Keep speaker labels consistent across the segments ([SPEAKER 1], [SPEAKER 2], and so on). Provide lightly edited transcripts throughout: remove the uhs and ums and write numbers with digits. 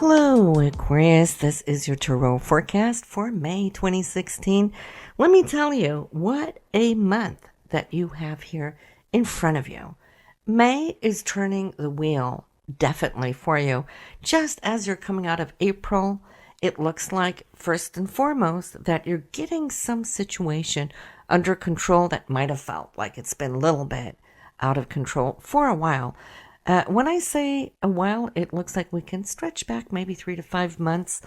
[SPEAKER 1] Hello, Aquarius. This is your tarot forecast for May 2016. Let me tell you, what a month that you have here in front of you. May is turning the wheel definitely for you. Just as you're coming out of April, it looks like, first and foremost, that you're getting some situation under control that might have felt like it's been a little bit out of control for a while. When I say a while, it looks like we can stretch back maybe 3 to 5 months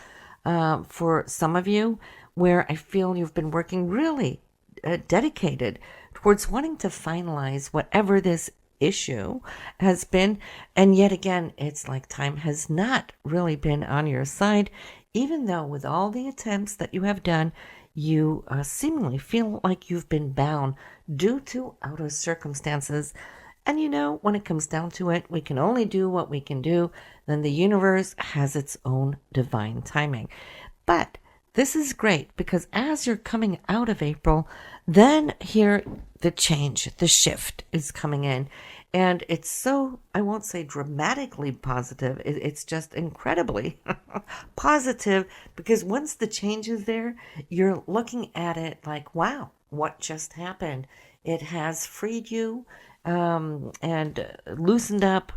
[SPEAKER 1] for some of you, where I feel you've been working really dedicated towards wanting to finalize whatever this issue has been. And yet again, it's like time has not really been on your side, even though with all the attempts that you have done, you seemingly feel like you've been bound due to outer circumstances. And you know, when it comes down to it, we can only do what we can do. Then the universe has its own divine timing. But this is great because as you're coming out of April, then here the change, the shift is coming in. And it's so, I won't say dramatically positive, it's just incredibly positive, because once the change is there, you're looking at it like, wow, what just happened? It has freed you and loosened up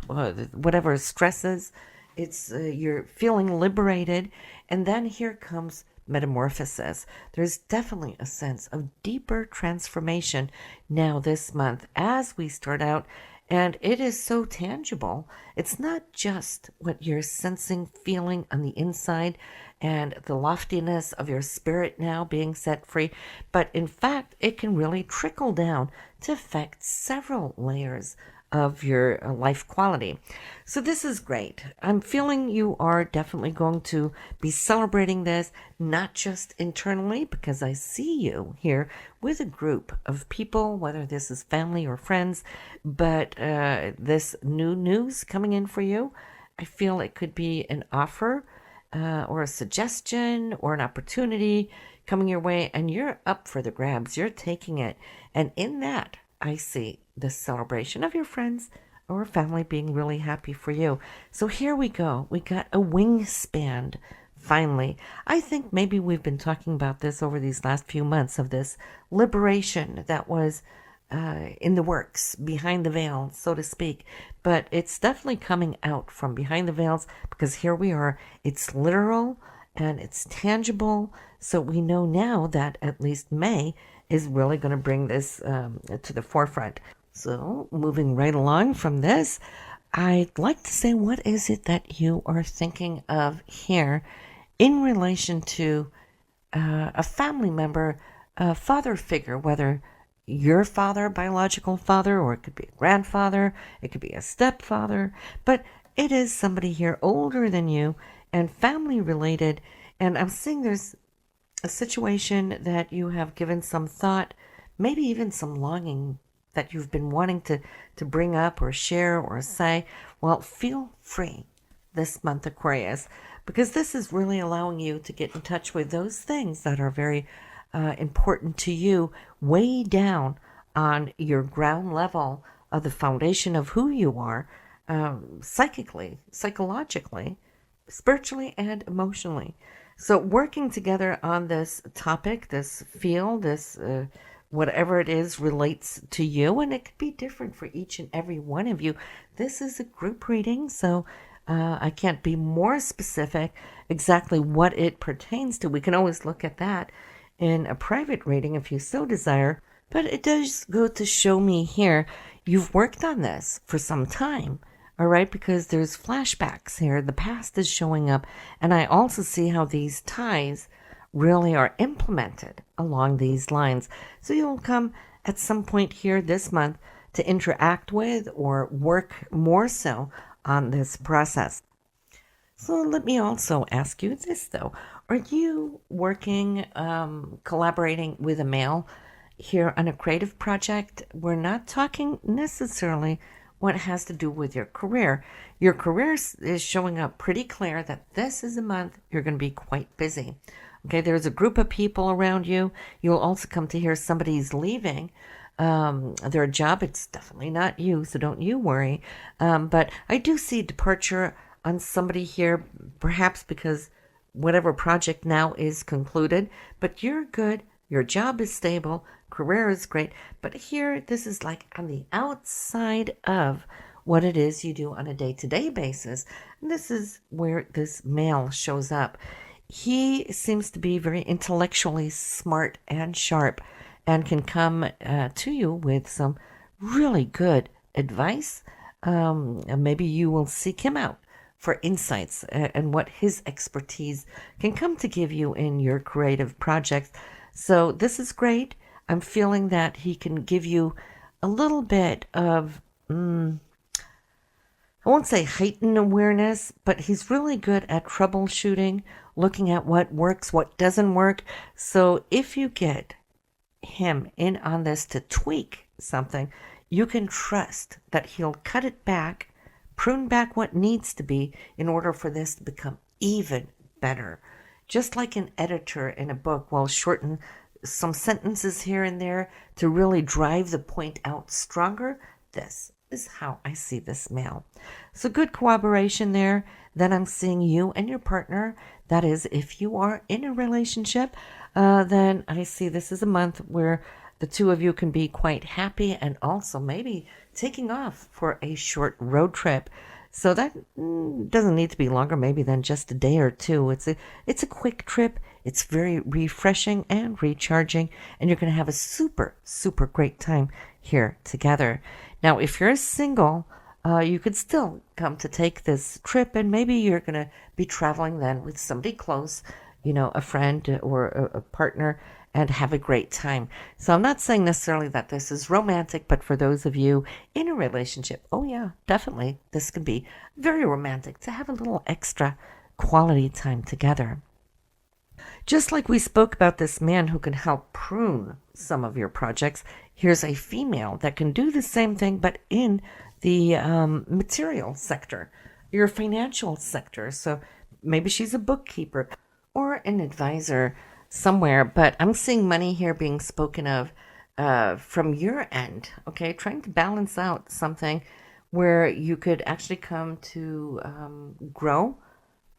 [SPEAKER 1] whatever stresses. It's you're feeling liberated, and then here comes metamorphosis. There's definitely a sense of deeper transformation now this month as we start out, and it is so tangible. It's not just what you're sensing, feeling on the inside and the loftiness of your spirit now being set free, but in fact, it can really trickle down to affect several layers of your life quality. So this is great. I'm feeling you are definitely going to be celebrating this, not just internally, because I see you here with a group of people, whether this is family or friends, but this new news coming in for you, I feel it could be an offer or a suggestion or an opportunity coming your way, and you're up for the grabs. You're taking it. And in that, I see the celebration of your friends or family being really happy for you. So here we go. We got a wingspan, finally. I think maybe we've been talking about this over these last few months, of this liberation that was in the works, behind the veil, so to speak. But it's definitely coming out from behind the veils, because here we are. It's literal and it's tangible. So we know now that at least May is really going to bring this to the forefront. So moving right along from this, I'd like to say, what is it that you are thinking of here in relation to a family member, a father figure, whether your father, biological father, or it could be a grandfather, it could be a stepfather, but it is somebody here older than you and family related. And I'm seeing there's a situation that you have given some thought, maybe even some longing that you've been wanting to bring up or share or say. Well, feel free this month, Aquarius, because this is really allowing you to get in touch with those things that are very important to you, way down on your ground level of the foundation of who you are, psychically, psychologically, spiritually, and emotionally. So working together on this topic, this field, this whatever it is relates to you, and it could be different for each and every one of you. This is a group reading, so I can't be more specific exactly what it pertains to. We can always look at that in a private reading if you so desire, but it does go to show me here you've worked on this for some time. All right, because there's flashbacks here. The past is showing up, and I also see how these ties really are implemented along these lines. So you'll come at some point here this month to interact with or work more so on this process. So let me also ask you this, though. Are you working, collaborating with a male here on a creative project? We're not talking necessarily what has to do with your career. Your career is showing up pretty clear that this is a month you're going to be quite busy. Okay, there's a group of people around you. You'll also come to hear somebody's leaving their job. It's definitely not you, so don't you worry. But I do see departure on somebody here, perhaps because whatever project now is concluded, but you're good. Your job is stable. Career is great. But here, this is like on the outside of what it is you do on a day-to-day basis. And this is where this male shows up. He seems to be very intellectually smart and sharp and can come to you with some really good advice. And maybe you will seek him out for insights and what his expertise can come to give you in your creative projects. So this is great. I'm feeling that he can give you a little bit of, I won't say heightened awareness, but he's really good at troubleshooting, looking at what works, what doesn't work. So if you get him in on this to tweak something, you can trust that he'll cut it back, prune back what needs to be in order for this to become even better. Just like an editor in a book will shorten some sentences here and there to really drive the point out stronger, this is how I see this male. So good cooperation there. Then I'm seeing you and your partner. That is, if you are in a relationship, then I see this is a month where the two of you can be quite happy and also maybe taking off for a short road trip. So that doesn't need to be longer maybe than just a day or two. It's a quick trip. It's very refreshing and recharging, and you're going to have a super, super great time here together. Now, if you're single, you could still come to take this trip, and maybe you're going to be traveling then with somebody close, a friend or a partner, and have a great time. So I'm not saying necessarily that this is romantic, but for those of you in a relationship, oh yeah, definitely, this can be very romantic to have a little extra quality time together. Just like we spoke about this man who can help prune some of your projects, here's a female that can do the same thing, but in the material sector, your financial sector. So maybe she's a bookkeeper or an advisor somewhere, but I'm seeing money here being spoken of from your end, okay? Trying to balance out something where you could actually come to grow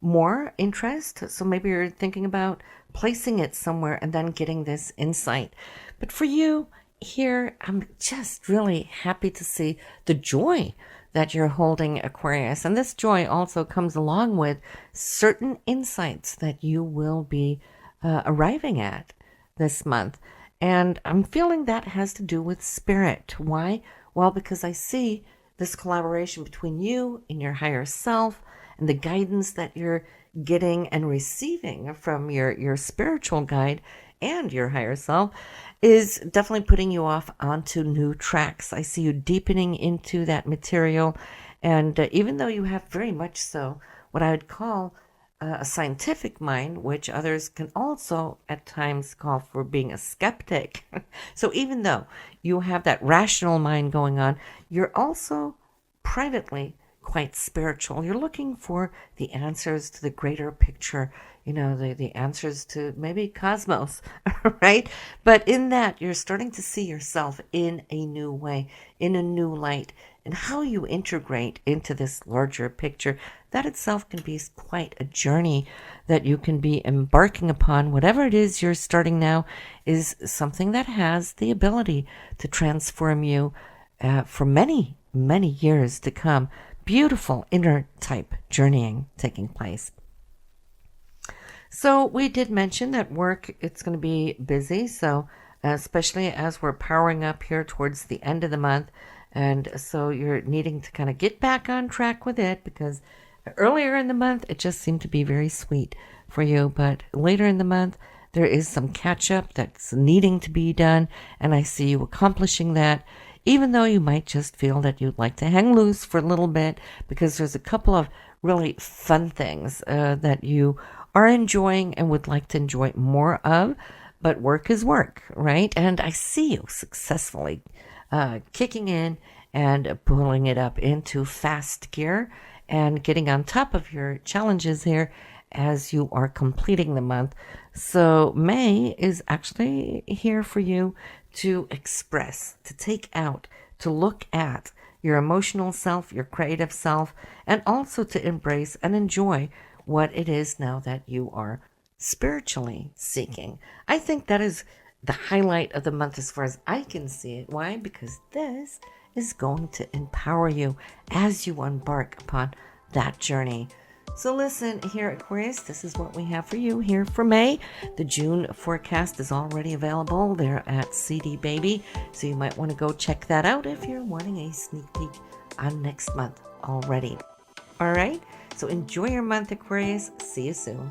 [SPEAKER 1] more interest. So maybe you're thinking about placing it somewhere and then getting this insight. But for you here, I'm just really happy to see the joy that you're holding, Aquarius. And this joy also comes along with certain insights that you will be arriving at this month. And I'm feeling that has to do with spirit. Why? Well, because I see this collaboration between you and your higher self and the guidance that you're getting and receiving from your spiritual guide and your higher self is definitely putting you off onto new tracks. I see you deepening into that material. And even though you have very much so what I would call a scientific mind, which others can also at times call for being a skeptic. So even though you have that rational mind going on, you're also privately quite spiritual. You're looking for the answers to the greater picture, the answers to maybe cosmos, right? But in that, you're starting to see yourself in a new way, in a new light, and how you integrate into this larger picture. That itself can be quite a journey that you can be embarking upon. Whatever it is you're starting now is something that has the ability to transform you for many, many years to come. Beautiful inner type journeying taking place. So we did mention that work, it's going to be busy. So especially as we're powering up here towards the end of the month. And so you're needing to kind of get back on track with it, because earlier in the month, it just seemed to be very sweet for you. But later in the month, there is some catch up that's needing to be done. And I see you accomplishing that, even though you might just feel that you'd like to hang loose for a little bit, because there's a couple of really fun things that you are enjoying and would like to enjoy more of. But work is work, right? And I see you successfully kicking in and pulling it up into fast gear and getting on top of your challenges here as you are completing the month. So May is actually here for you to express, to take out, to look at your emotional self, your creative self, and also to embrace and enjoy what it is now that you are spiritually seeking. I think that is the highlight of the month as far as I can see it. Why? Because this is going to empower you as you embark upon that journey. So listen, here at Aquarius, this is what we have for you here for May. The June forecast is already available there at CD Baby, so you might want to go check that out if you're wanting a sneak peek on next month already. All right, so enjoy your month, Aquarius. See you soon.